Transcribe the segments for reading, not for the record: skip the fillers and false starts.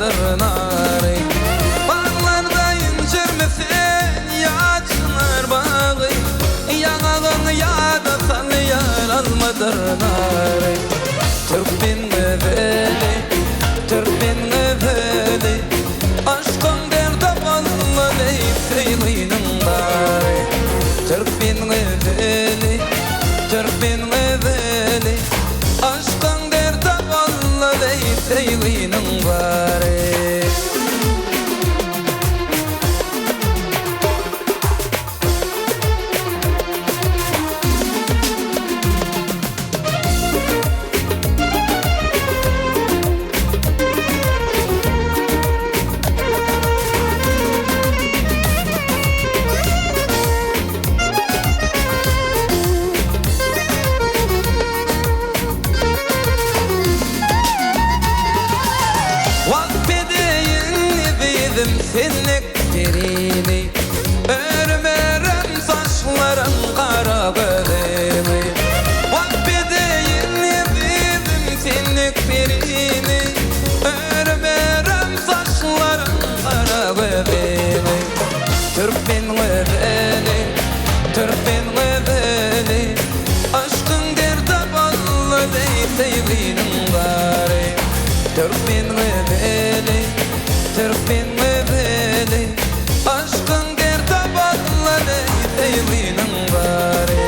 almadır nari. Bağlarda incirmesin yaşlar bağı, yanağın yada salıyar almadır nari. Türk bin eveli, Türk bin eveli, aşkın derde vallahi seylinin bari. Türk bin eveli, Türk bin eveli, aşkın derde vallahi seylinin bari. Senlik birini örmerim saçların kara bölemi. Vakbedeyim yedim senlik birini örmerim saçların kara bölemi. Türk bin eveli, Türk bin eveli, aşkın derde vallahi sevginin bari. Türk bin eveli, Türk bin eveli, aşkın derde vallahi sevginin bari.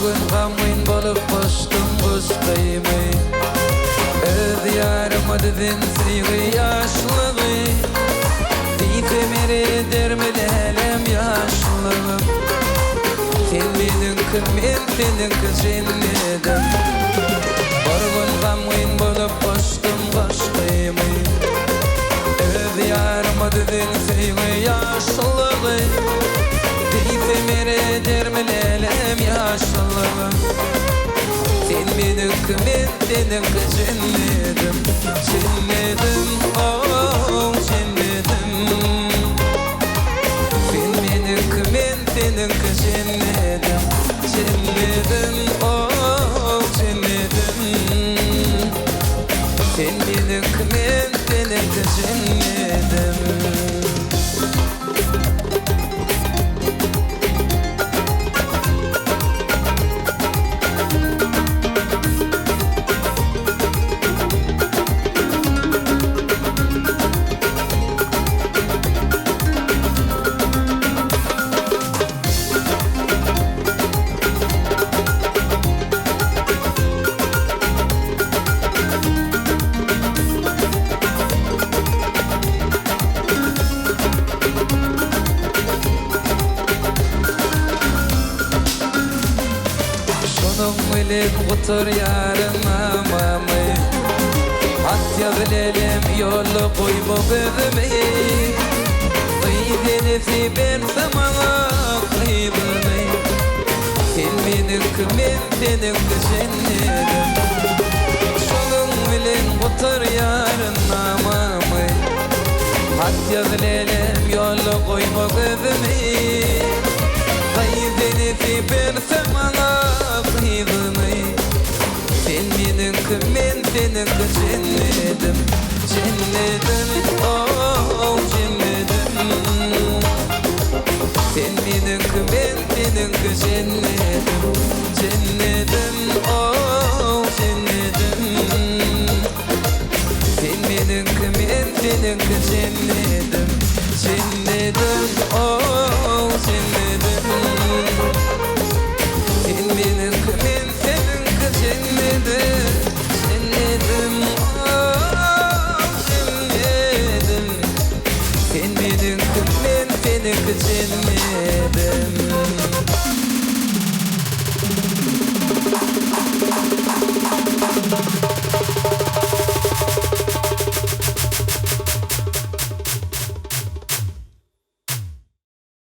Gün gamın bolup koştum kuşkayımı, öz yarıma dedin sevgi yaşlığı. Dikemeri dermelelem yaşlığım, sen benim kırmen senin kıçınledim. Gün gamın bolup koştum kuşkayımı, öz yarıma dedin sevgi yaşlığı. Dikemeri dermelelem yaşlığım, sen benim kırmen senin kıçınledim. Çinledim, oh çinledim, sen benim kırmen senin kıçınledim. Çinledim, oh çinledim, sen benim kırmen senin kıçınledim. bilen otur yarına mamay Hatya bilelim yolu koyma gözüme Kıydeni fi ben samana kıybını Sen benim kımın senin kışınladım Şolun bilen otur yarına mamay Hatya bilelim yolu koyma gözüme Kıydeni fi ben samana kıybını Sen benim kımın senin kışınladım Cennetim oh cennetim Sen benim kımın senin kışınladım Cennetim oh cennetim Sen benim kımın senin kışınladım Cennetim oh cennetim Sen benim kımın senin kışınladım Cennetim oh cennetim Sen benim kımın senin kışınladım